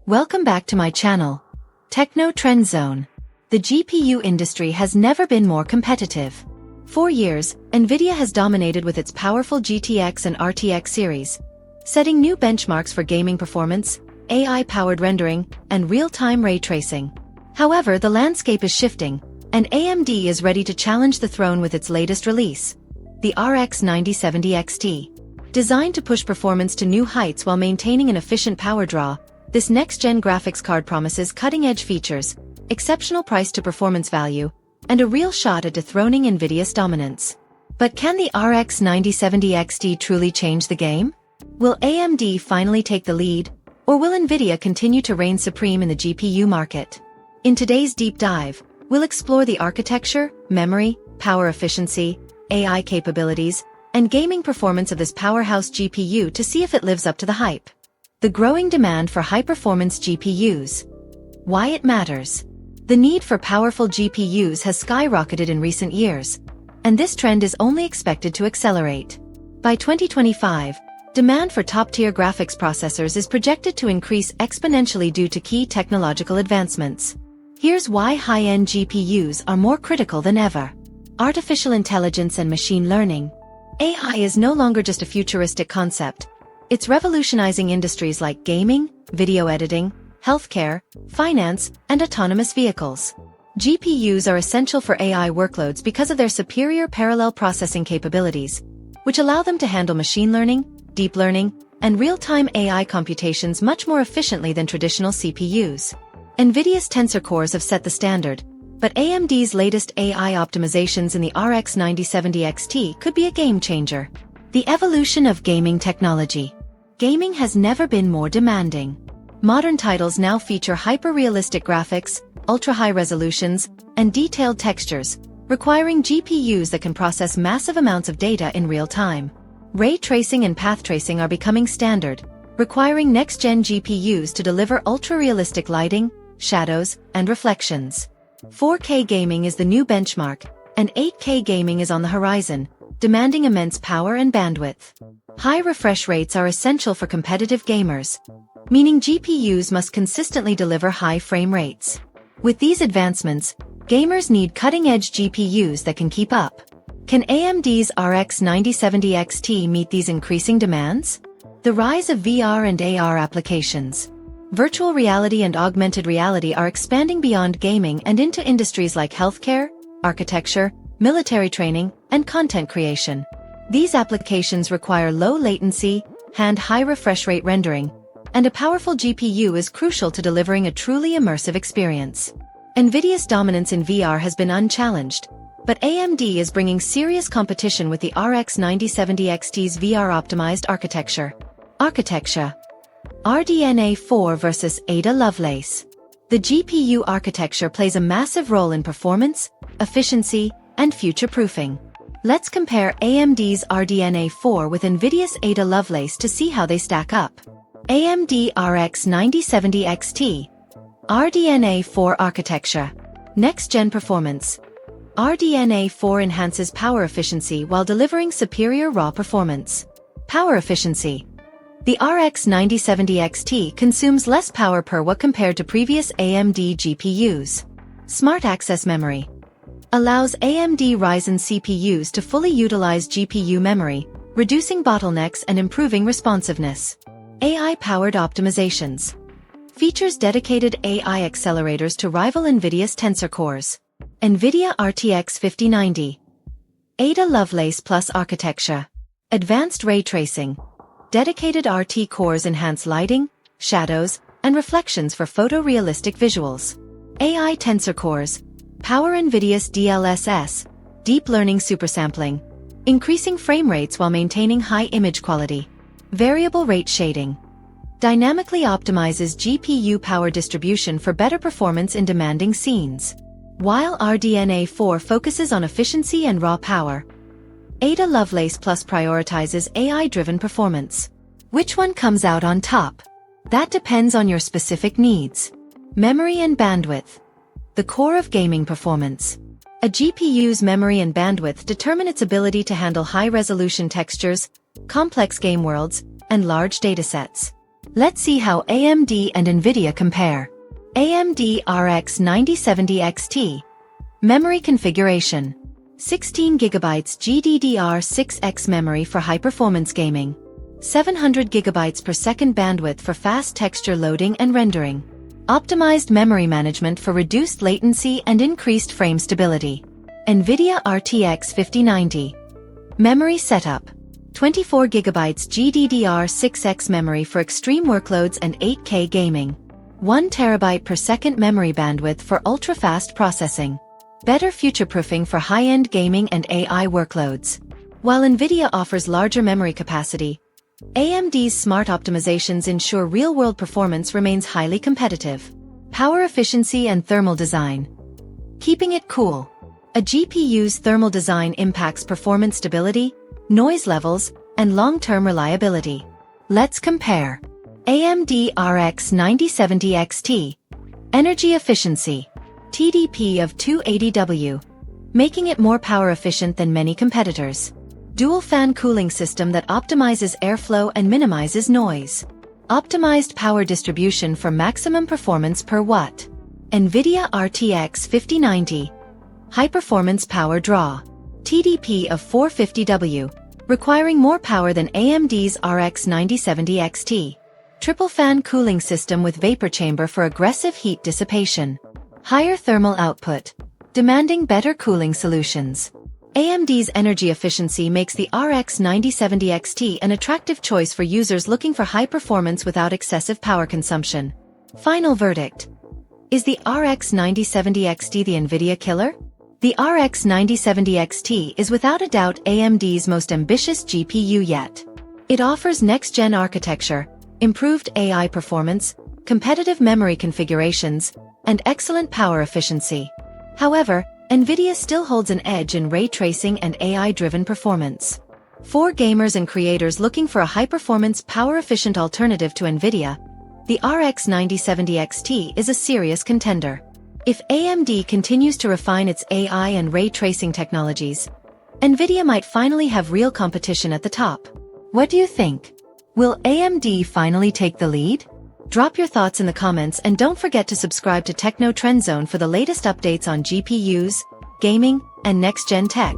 Welcome back to my channel, Techno Trend Zone. The GPU industry has never been more competitive. For years, NVIDIA has dominated with its powerful GTX and RTX series, setting new benchmarks for gaming performance, AI-powered rendering, and real-time ray tracing. However, the landscape is shifting, and AMD is ready to challenge the throne with its latest release, the RX 9070 XT. Designed to push performance to new heights while maintaining an efficient power draw, this next-gen graphics card promises cutting-edge features, exceptional price-to-performance value, and a real shot at dethroning NVIDIA's dominance. But can the RX 9070 XT truly change the game? Will AMD finally take the lead, or will NVIDIA continue to reign supreme in the GPU market? In today's deep dive, we'll explore the architecture, memory, power efficiency, AI capabilities, and gaming performance of this powerhouse GPU to see if it lives up to the hype. The growing demand for high-performance GPUs. Why it matters. The need for powerful GPUs has skyrocketed in recent years, and this trend is only expected to accelerate. By 2025, demand for top-tier graphics processors is projected to increase exponentially due to key technological advancements. Here's why high-end GPUs are more critical than ever. Artificial intelligence and machine learning. AI is no longer just a futuristic concept. It's revolutionizing industries like gaming, video editing, healthcare, finance, and autonomous vehicles. GPUs are essential for AI workloads because of their superior parallel processing capabilities, which allow them to handle machine learning, deep learning, and real-time AI computations much more efficiently than traditional CPUs. NVIDIA's tensor cores have set the standard, but AMD's latest AI optimizations in the RX 9070 XT could be a game-changer. The evolution of gaming technology. Gaming has never been more demanding. Modern titles now feature hyper-realistic graphics, ultra-high resolutions, and detailed textures, requiring GPUs that can process massive amounts of data in real time. Ray tracing and path tracing are becoming standard, requiring next-gen GPUs to deliver ultra-realistic lighting, shadows, and reflections. 4K gaming is the new benchmark, and 8K gaming is on the horizon, demanding immense power and bandwidth. High refresh rates are essential for competitive gamers, meaning GPUs must consistently deliver high frame rates. With these advancements, gamers need cutting-edge GPUs that can keep up. Can AMD's RX 9070 XT meet these increasing demands? The rise of VR and AR applications. Virtual reality and augmented reality are expanding beyond gaming and into industries like healthcare, architecture, military training, and content creation. These applications require low latency, high refresh rate rendering, and a powerful GPU is crucial to delivering a truly immersive experience. NVIDIA's dominance in VR has been unchallenged, but AMD is bringing serious competition with the RX 9070 XT's VR-optimized architecture. RDNA 4 vs Ada Lovelace. The GPU architecture plays a massive role in performance, efficiency, and future-proofing. Let's compare AMD's RDNA 4 with NVIDIA's Ada Lovelace to see how they stack up. AMD RX 9070 XT. RDNA 4 architecture. Next-gen performance. RDNA 4 enhances power efficiency while delivering superior raw performance. Power efficiency. The RX 9070 XT consumes less power per watt compared to previous AMD GPUs. Smart Access Memory. Allows AMD Ryzen CPUs to fully utilize GPU memory, reducing bottlenecks and improving responsiveness. AI-powered optimizations. Features dedicated AI accelerators to rival NVIDIA's tensor cores. NVIDIA RTX 5090. Ada Lovelace Plus architecture. Advanced ray tracing. Dedicated RT cores enhance lighting, shadows, and reflections for photorealistic visuals. AI tensor cores. Power NVIDIA's DLSS, deep learning supersampling, increasing frame rates while maintaining high image quality. Variable rate shading. Dynamically optimizes GPU power distribution for better performance in demanding scenes. While RDNA 4 focuses on efficiency and raw power, Ada Lovelace Plus prioritizes AI-driven performance. Which one comes out on top? That depends on your specific needs. Memory and bandwidth. The core of gaming performance. A GPU's memory and bandwidth determine its ability to handle high-resolution textures, complex game worlds, and large datasets. Let's see how AMD and NVIDIA compare. AMD RX 9070 XT. Memory configuration. 16GB GDDR6X memory for high-performance gaming. 700GB per second bandwidth for fast texture loading and rendering. Optimized memory management for reduced latency and increased frame stability. NVIDIA RTX 5090. Memory setup. 24GB GDDR6X memory for extreme workloads and 8K gaming. 1TB per second memory bandwidth for ultra-fast processing. Better future-proofing for high-end gaming and AI workloads. While NVIDIA offers larger memory capacity, AMD's smart optimizations ensure real-world performance remains highly competitive. Power efficiency and thermal design. Keeping it cool. A GPU's thermal design impacts performance stability, noise levels, and long-term reliability. Let's compare. AMD RX 9070 XT. Energy efficiency. TDP of 280W, making it more power efficient than many competitors. Dual fan cooling system that optimizes airflow and minimizes noise. Optimized power distribution for maximum performance per watt. NVIDIA RTX 5090. High performance power draw. TDP of 450W, requiring more power than AMD's RX 9070 XT. Triple fan cooling system with vapor chamber for aggressive heat dissipation. Higher thermal output, demanding better cooling solutions. AMD's energy efficiency makes the RX 9070 XT an attractive choice for users looking for high performance without excessive power consumption. Final verdict. Is the RX 9070 XT the NVIDIA killer? The RX 9070 XT is without a doubt AMD's most ambitious GPU yet. It offers next-gen architecture, improved AI performance, competitive memory configurations, and excellent power efficiency. However, NVIDIA still holds an edge in ray tracing and AI-driven performance. For gamers and creators looking for a high-performance, power-efficient alternative to NVIDIA, the RX 9070 XT is a serious contender. If AMD continues to refine its AI and ray tracing technologies, NVIDIA might finally have real competition at the top. What do you think? Will AMD finally take the lead? Drop your thoughts in the comments and don't forget to subscribe to Techno Trend Zone for the latest updates on GPUs, gaming, and next-gen tech.